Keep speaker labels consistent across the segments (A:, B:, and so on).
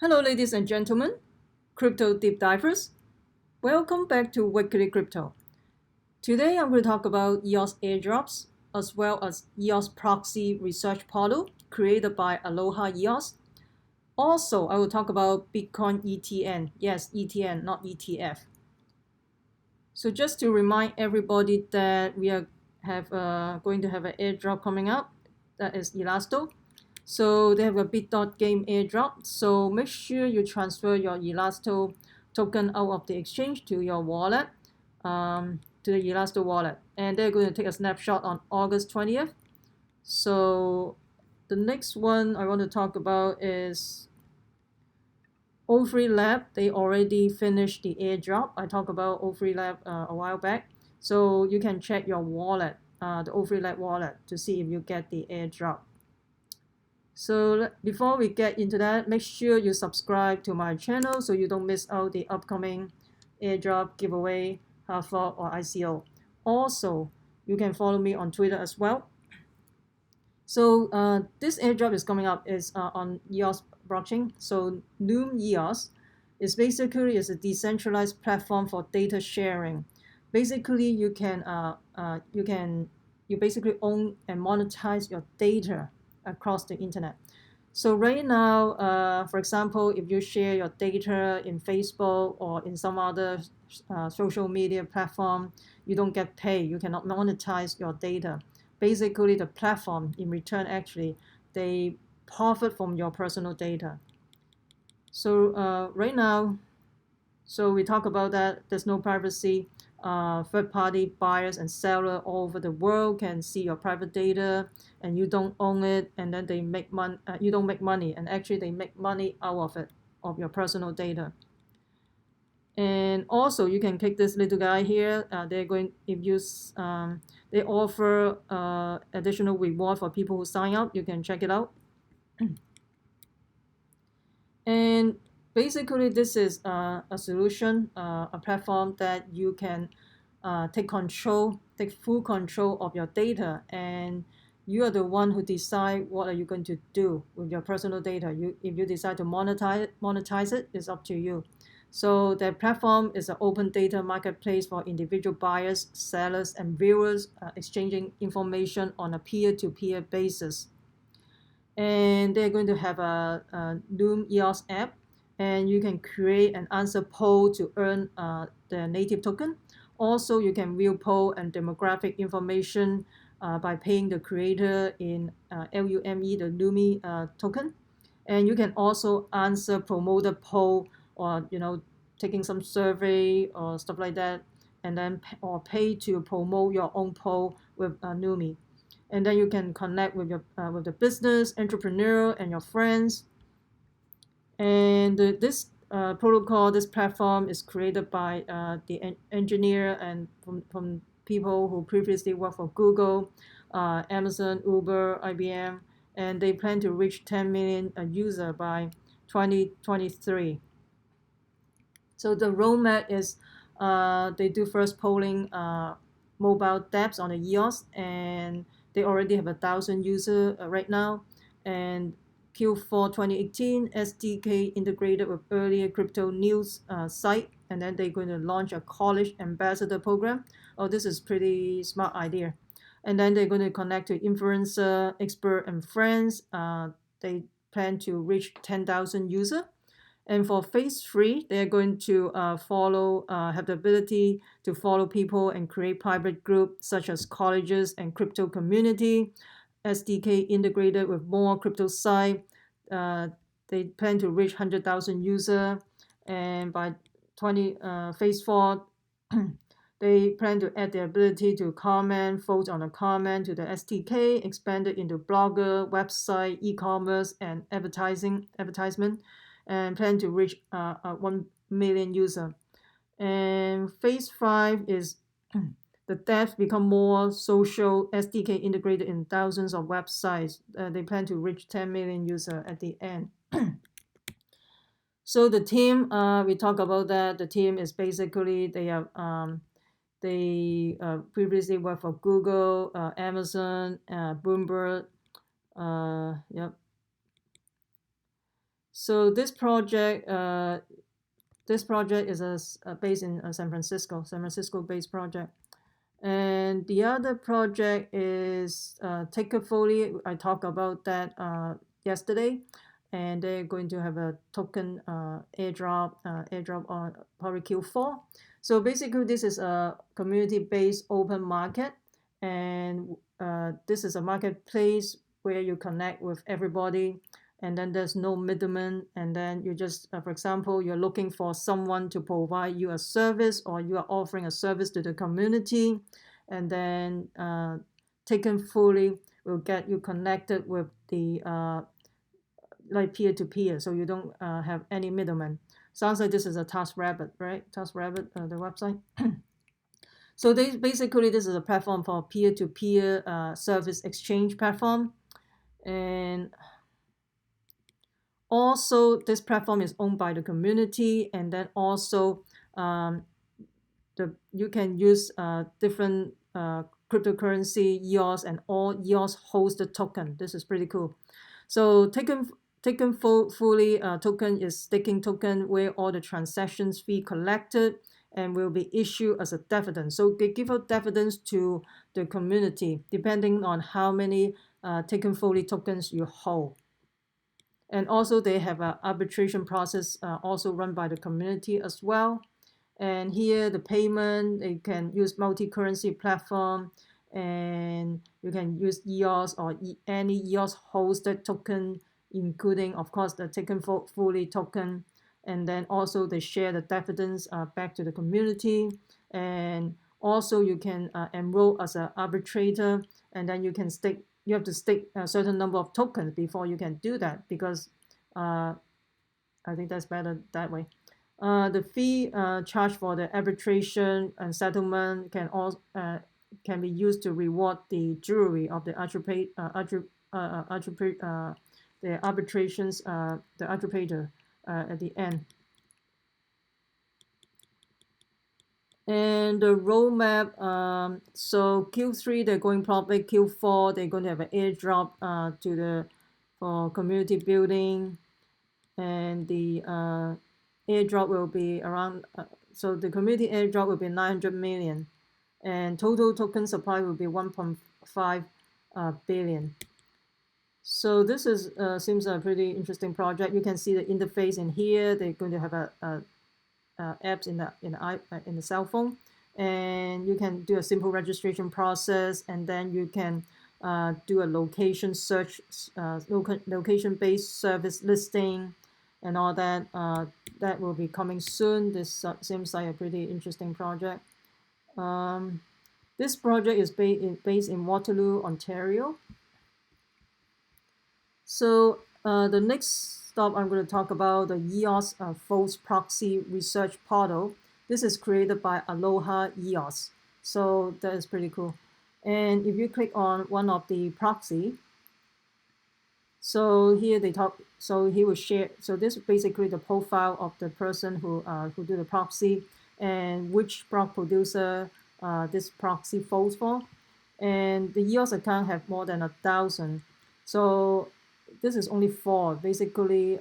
A: Hello, ladies and gentlemen, crypto deep divers. Welcome back to Weekly Crypto. Today I'm going to talk about EOS Airdrops as well as EOS Proxy research portal created by Aloha EOS. Also, I will talk about Bitcoin ETN. Yes, ETN, not ETF. So just to remind everybody that we are going to have an airdrop coming up. That is Elastos. So they have a bit.game airdrop. So make sure you transfer your Elastos token out of the exchange to your wallet, to the Elastos wallet. And they're going to take a snapshot on August 20th. So the next one I want to talk about is O3 Lab. They already finished the airdrop. I talked about O3 Lab a while back. So you can check your wallet, the O3 Lab wallet, to see if you get the airdrop. So before we get into that, make sure you subscribe to my channel so you don't miss out the upcoming airdrop, giveaway, hard fork, or ICO. Also, you can follow me on Twitter as well. So this airdrop is coming up is on EOS blockchain. So Loom EOS is basically a decentralized platform for data sharing. Basically, you basically own and monetize your data across the internet. So right now, for example, if you share your data in Facebook or in some other social media platform, you don't get paid. You cannot monetize your data. Basically, the platform in return, actually, they profit from your personal data. So right now, so we talk about that there's no privacy. Third-party buyers and sellers all over the world can see your private data, and you don't own it, and then they make money. You don't make money, and actually they make money out of it, of your personal data. And also, you can click this little guy here. They're going if you they offer additional reward for people who sign up. You can check it out. And basically, this is a solution, a platform that you can take full control of your data, and you are the one who decide what are you going to do with your personal data. If you decide to monetize it, it's up to you. So the platform is an open data marketplace for individual buyers, sellers, and viewers exchanging information on a peer-to-peer basis. And they're going to have a Loom EOS app, and you can create and answer poll to earn the native token. Also, you can view poll and demographic information by paying the creator in LUME, the Lumi token. And you can also answer promoted poll, or taking some survey or stuff like that, and then or pay to promote your own poll with Lumi. And then you can connect with the business entrepreneur and your friends. And this protocol, this platform is created by the engineer and from people who previously worked for Google, Amazon, Uber, IBM, and they plan to reach 10 million users by 2023. So the roadmap is they do first polling mobile dApps on the EOS, and they already have 1,000 users right now. And Q4 2018, SDK integrated with earlier crypto news site, and then they're going to launch a college ambassador program. Oh, this is pretty smart idea. And then they're going to connect to influencer, expert, and friends. They plan to reach 10,000 users. And for phase 3, they're going to have the ability to follow people and create private groups such as colleges and crypto community. SDK integrated with more crypto site. They plan to reach 100,000 users, and by phase 4, they plan to add the ability to comment, vote on a comment to the SDK, expanded into blogger, website, e-commerce, and advertisement, and plan to reach 1 million users. And phase 5 is the dApps become more social, SDK integrated in thousands of websites. They plan to reach 10 million users at the end. So the team, we talk about that. The team is basically they previously worked for Google, Amazon, Bloomberg, yep. So this project is based in San Francisco-based project. And the other project is Takafuly. I talked about that yesterday, and they're going to have a token airdrop on probably Q4. So basically, this is a community-based open market, and this is a marketplace where you connect with everybody, and then there's no middleman, and then you just, for example, you're looking for someone to provide you a service, or you are offering a service to the community, and then Takafuly will get you connected with the like peer-to-peer, so you don't have any middleman. Sounds like this is a TaskRabbit, right? TaskRabbit, the website. So basically this is a platform for peer-to-peer service exchange platform. And also this platform is owned by the community, and then also you can use different cryptocurrency EOS and all EOS hosted token. This is pretty cool. So Takafuly token is staking token where all the transactions fee collected and will be issued as a dividend. So they give out dividends to the community depending on how many Takafuly tokens you hold. And also they have an arbitration process also run by the community as well. And here the payment, you can use multi-currency platform, and you can use EOS or any EOS hosted token, including of course the Takafuly token. And then also they share the dividends back to the community. And also you can enroll as an arbitrator, and then you have to stake a certain number of tokens before you can do that, because I think that's better that way. The fee charged for the arbitration and settlement can be used to reward the jury of the arbitrator at the end. And the roadmap, so Q3 they're going public, Q4 they're going to have an airdrop for community building, and the airdrop will be around, so the community airdrop will be 900 million, and total token supply will be 1.5 billion. So this is seems a pretty interesting project. You can see the interface in here. They're going to have apps in the cell phone, and you can do a simple registration process, and then you can do a location search, location-based service listing, and all that. That will be coming soon. This seems like a pretty interesting project. This project is based in Waterloo, Ontario. So the next stop I'm going to talk about the EOS false proxy research portal. This is created by Aloha EOS. So that is pretty cool. And if you click on one of the proxy, so here they talk, so he will share, so this is basically the profile of the person who do the proxy, and which block producer this proxy falls for. And the EOS account have more than 1,000. So this is only 4. Basically,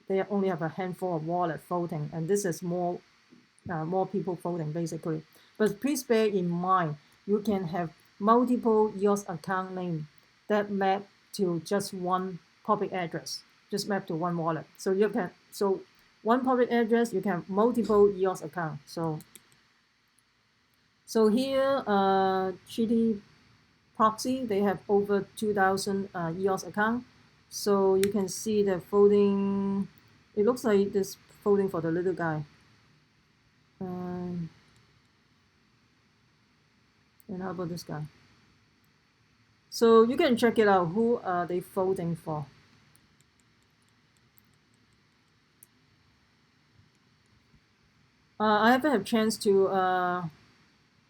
A: they only have a handful of wallet voting, and this is more people voting basically. But please bear in mind, you can have multiple EOS account name that map to just one public address, just map to one wallet. So you can, so one public address, you can have multiple EOS account. So here, Chitty Proxy, they have over 2,000 EOS account. So you can see the voting. It looks like this voting for the little guy. And how about this guy? So you can check it out. Who are they voting for? I haven't had a chance to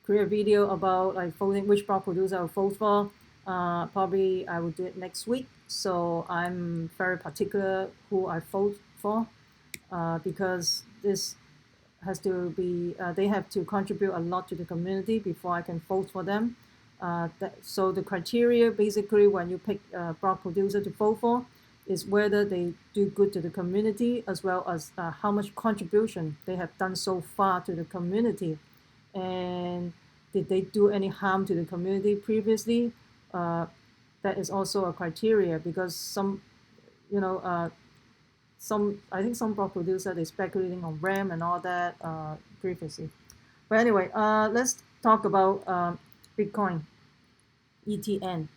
A: create a video about like voting, which block producer I will vote for. Probably I will do it next week. So I'm very particular who I vote for, because this has to be, they have to contribute a lot to the community before I can vote for them. So the criteria basically when you pick a block producer to vote for is whether they do good to the community, as well as how much contribution they have done so far to the community, and did they do any harm to the community previously. That is also a criteria, because some, you know, I think some block producer, they speculating on RAM and all that previously. But anyway, let's talk about Bitcoin ETN.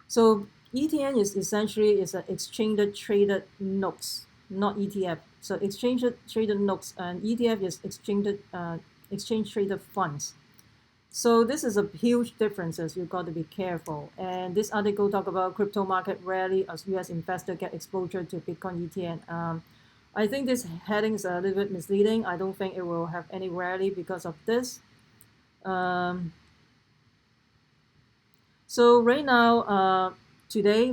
A: So ETN is essentially is an exchange traded notes, not ETF. So exchange traded notes, and ETF is exchange traded funds. So this is a huge differences. You've got to be careful. And this article talk about crypto market rally as U.S. investor get exposure to Bitcoin ETN. I think this heading is a little bit misleading. I don't think it will have any rally because of this. So right now,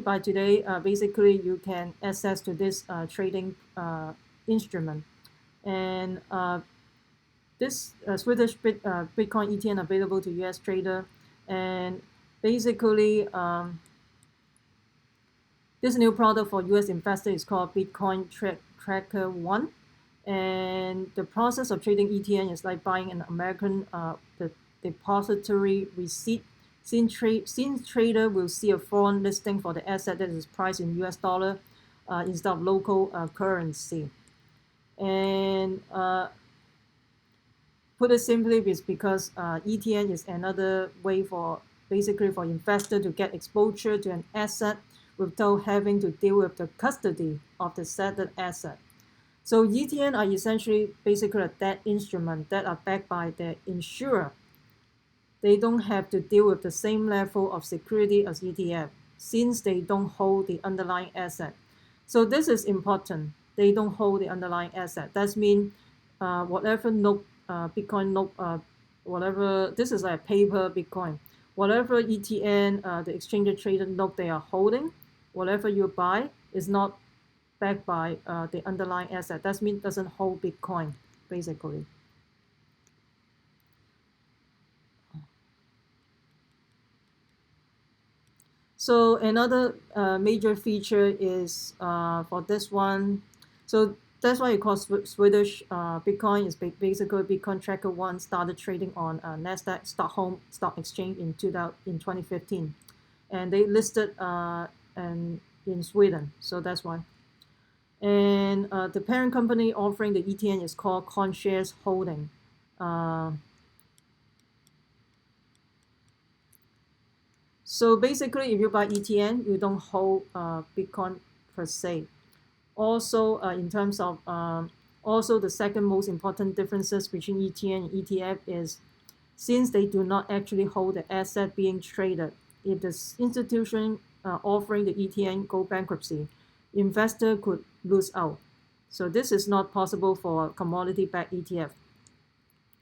A: by today, basically you can access to this trading instrument, and this Swedish Bitcoin ETN available to US trader, and basically this new product for US investor is called Bitcoin Tracker 1, and the process of trading ETN is like buying an American the depository receipt. Since trader will see a foreign listing for the asset that is priced in US dollar instead of local currency. And put it simply, is because ETN is another way for basically for investor to get exposure to an asset without having to deal with the custody of the settled asset. So ETN are essentially basically a debt instrument that are backed by the insurer. They don't have to deal with the same level of security as ETF, since they don't hold the underlying asset. So this is important. They don't hold the underlying asset. That means whatever note, Bitcoin note, whatever, this is like paper Bitcoin. Whatever ETN, the exchange traded note they are holding, whatever you buy is not backed by the underlying asset. That means it doesn't hold Bitcoin, basically. So another major feature is for this one. So that's why it calls Swedish Bitcoin is basically Bitcoin Tracker 1 started trading on Nasdaq Stockholm Stock Exchange in 2015, and they listed in Sweden. So that's why. And the parent company offering the ETN is called Conshares Holding. So basically, if you buy ETN, you don't hold Bitcoin per se. Also, in terms of also the second most important differences between ETN and ETF is, since they do not actually hold the asset being traded, if the institution offering the ETN go bankruptcy, investor could lose out. So this is not possible for commodity-backed ETF.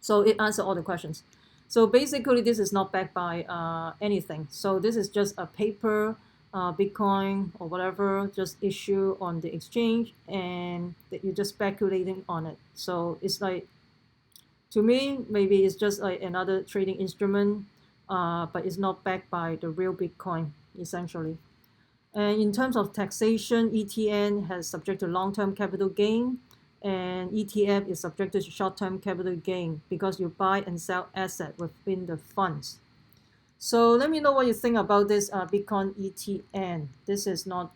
A: So it answers all the questions. So basically, this is not backed by anything. So this is just a paper, Bitcoin or whatever, just issue on the exchange, and that you're just speculating on it. So it's like, to me, maybe it's just like another trading instrument, but it's not backed by the real Bitcoin, essentially. And in terms of taxation, ETN has subject to long-term capital gain, and ETF is subject to short-term capital gain because you buy and sell asset within the funds. So let me know what you think about this Bitcoin ETN. This is not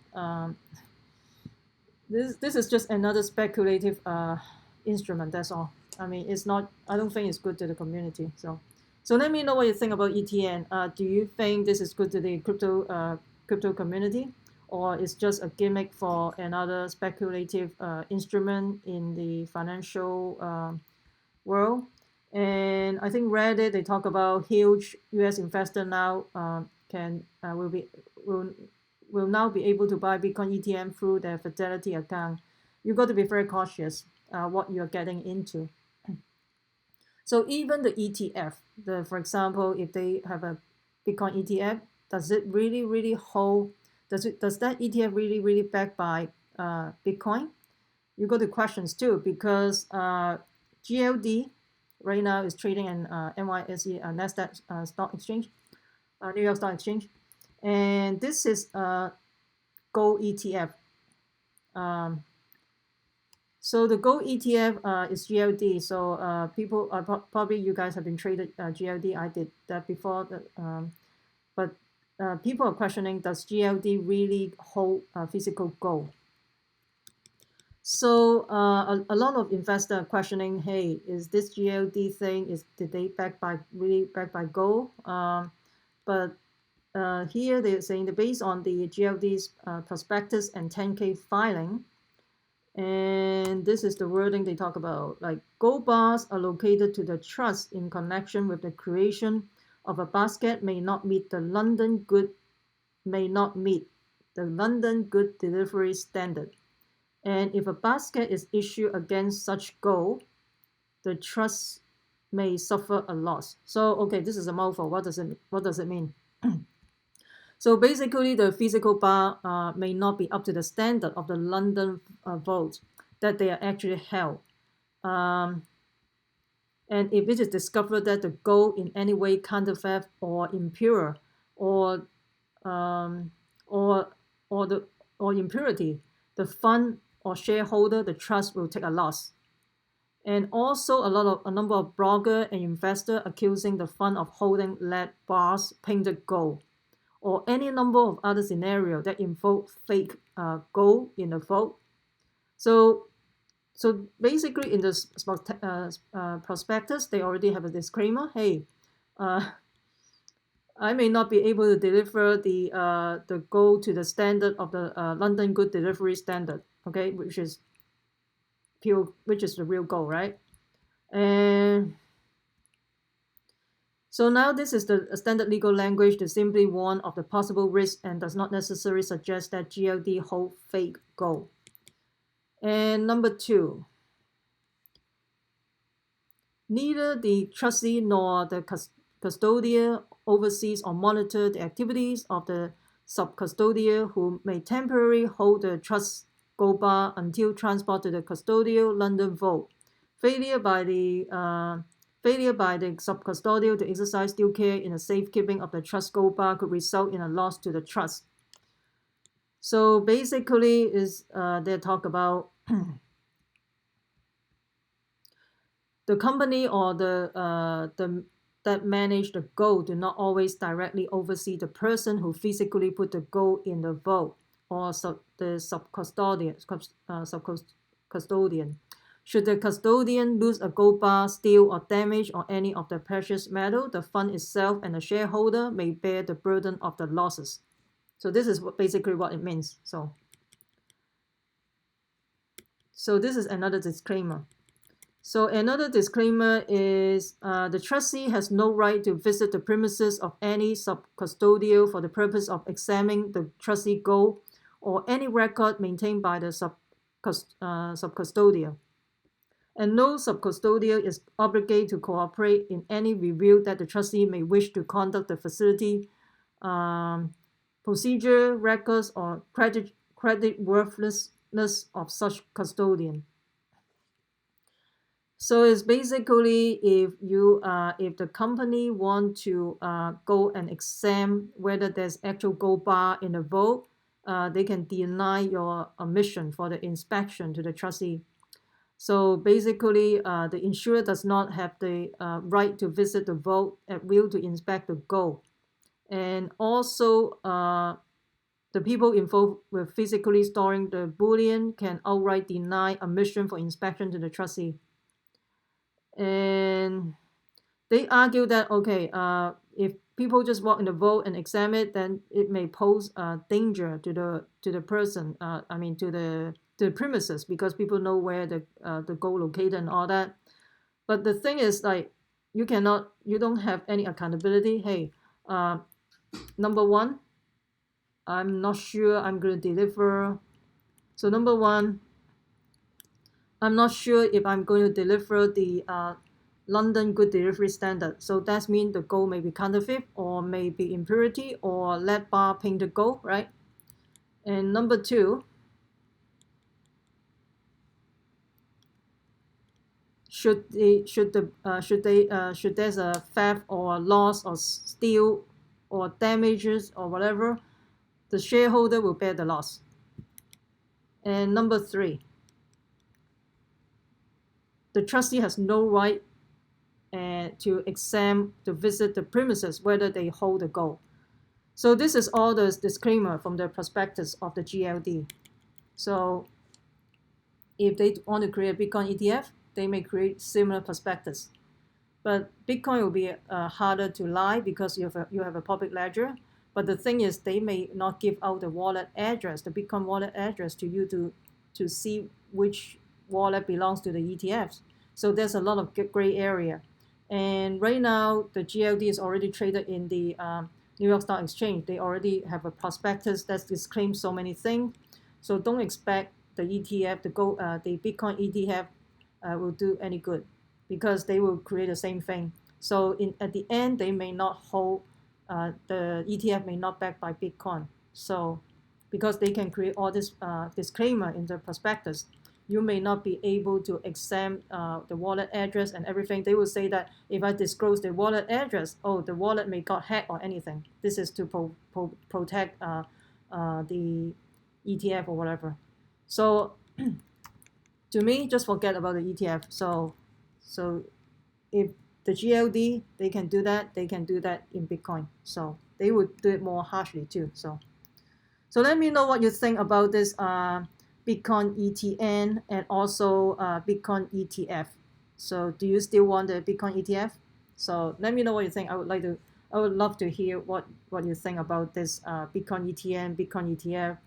A: this is just another speculative instrument. That's all. I mean, it's not. I don't think it's good to the community. So let me know what you think about ETN. Do you think this is good to the crypto community, or it's just a gimmick for another speculative instrument in the financial world? And I think Reddit, they talk about huge US investor now will now be able to buy Bitcoin ETN through their Fidelity account. You've got to be very cautious what you're getting into. So even the ETF, for example, if they have a Bitcoin ETF, does it really hold? Does that ETF really backed by Bitcoin? You go to questions too, because GLD right now is trading in NYSE Nasdaq Stock Exchange, New York Stock Exchange, and this is gold ETF. So the gold ETF is GLD. So people are probably you guys have been traded GLD. I did that before. But people are questioning, does GLD really hold physical gold? So a lot of investors are questioning, hey, is this GLD thing, did they really backed by gold? But here they're saying that based on the GLD's prospectus and 10K filing, and this is the wording they talk about, like gold bars are located to the trust in connection with the creation of a basket may not meet the London good delivery standard. And if a basket is issued against such gold, the trust may suffer a loss. So, okay, this is a mouthful. What does it mean? So basically, the physical bar may not be up to the standard of the London vault that they are actually held. And if it is discovered that the gold in any way counterfeit or impure, or impurity, the fund or shareholder, the trust will take a loss. And also a number of bloggers and investors accusing the fund of holding lead bars painted gold, or any number of other scenarios that involve fake gold in the vault. So basically in the prospectus, they already have a disclaimer. Hey, I may not be able to deliver the gold to the standard of the London Good Delivery Standard, okay, which is the real gold, right? And so now this is the standard legal language to simply warn of the possible risk and does not necessarily suggest that GLD hold fake gold. And number 2, neither the trustee nor the custodian oversees or monitor the activities of the sub-custodian who may temporarily hold the trust gold bar until transport to the custodial London vault. Failure by the sub-custodial to exercise due care in the safekeeping of the trust gold bar could result in a loss to the trust. So basically, they talk about the company or that manage the gold do not always directly oversee the person who physically put the gold in the vault, or the sub-custodian. Should the custodian lose a gold bar, steal or damage or any of the precious metal, the fund itself and the shareholder may bear the burden of the losses. So this is basically what it means. So this is another disclaimer. So another disclaimer is the trustee has no right to visit the premises of any sub-custodial for the purpose of examining the trustee gold or any record maintained by the sub-custodial. And no sub-custodial is obligated to cooperate in any review that the trustee may wish to conduct the facility, procedure, records, or credit worthlessness of such custodian. So it's basically if the company want to go and examine whether there's actual gold bar in the vault, they can deny your admission for the inspection to the trustee. So basically, the insurer does not have the right to visit the vault at will to inspect the gold. And also, the people involved with physically storing the bullion can outright deny admission for inspection to the trustee. And they argue that, okay, if people just walk in the vault and examine it, then it may pose a danger to the person, to the premises, because people know where the gold located and all that. But the thing is, like, you don't have any accountability. Hey, number one, I'm not sure I'm going to deliver. So number one, I'm not sure if I'm going to deliver the London Good Delivery Standard. So that means the gold may be counterfeit or may be impurity or lead bar painted gold, right? And number 2, should there's a theft or loss or steal or damages or whatever, the shareholder will bear the loss. And number 3, the trustee has no right to examine to visit the premises whether they hold the gold. So this is all the disclaimer from the prospectus of the GLD. So if they want to create a Bitcoin ETF, they may create similar prospectus. But Bitcoin will be harder to lie because you have a public ledger. But the thing is, they may not give out the wallet address, the Bitcoin wallet address to you to see which wallet belongs to the ETFs. So there's a lot of gray area. And right now, the GLD is already traded in the New York Stock Exchange. They already have a prospectus that disclaims so many things. So don't expect the ETF, the Bitcoin ETF will do any good because they will create the same thing. So at the end, they may not hold, the ETF may not back by Bitcoin. So because they can create all this disclaimer in the prospectus, you may not be able to examine the wallet address and everything. They will say that if I disclose the wallet address, oh, the wallet may got hacked or anything. This is to protect the ETF or whatever. So to me, just forget about the ETF. So if the GLD, they can do that, they can do that in Bitcoin. So they would do it more harshly too. So let me know what you think about this Bitcoin ETN and also Bitcoin ETF. So do you still want the Bitcoin ETF? So let me know what you think. I would love to hear what you think about this Bitcoin ETN, Bitcoin ETF,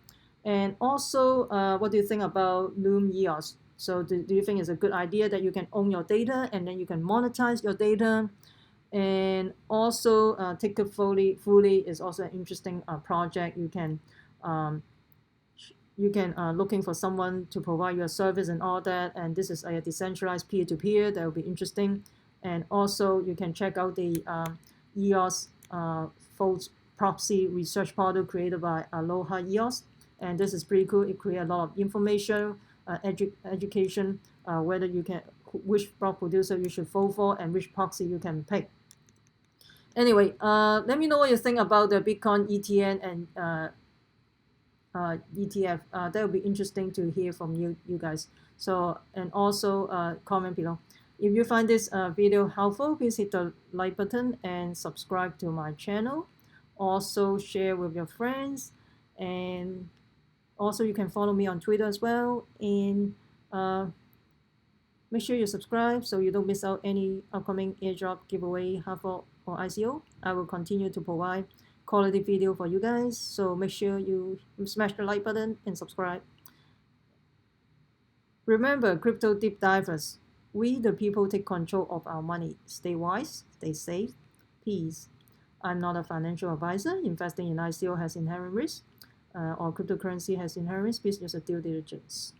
A: and also what do you think about Lumeos EOS? So do you think it's a good idea that you can own your data and then you can monetize your data? And also Takafuly is also an interesting project. You can looking for someone to provide your service and all that, and this is a decentralized peer-to-peer that will be interesting. And also you can check out the EOS Proxy research portal created by Aloha EOS, and this is pretty cool. It creates a lot of information, education, whether you can, which block producer you should vote for and which proxy you can pick. Anyway, let me know what you think about the Bitcoin ETN and ETF. That will be interesting to hear from you guys. So, and also comment below. If you find this video helpful, please hit the like button and subscribe to my channel. Also share with your friends, and also you can follow me on Twitter as well. And make sure you subscribe so you don't miss out any upcoming airdrop giveaway, raffle, or ICO. I will continue to provide quality video for you guys, so make sure you smash the like button and subscribe. Remember, crypto deep divers, we the people take control of our money. Stay wise, stay safe, peace. I'm not a financial advisor. Investing in ICO has inherent risk, or cryptocurrency has inherent risk. Please use a due diligence.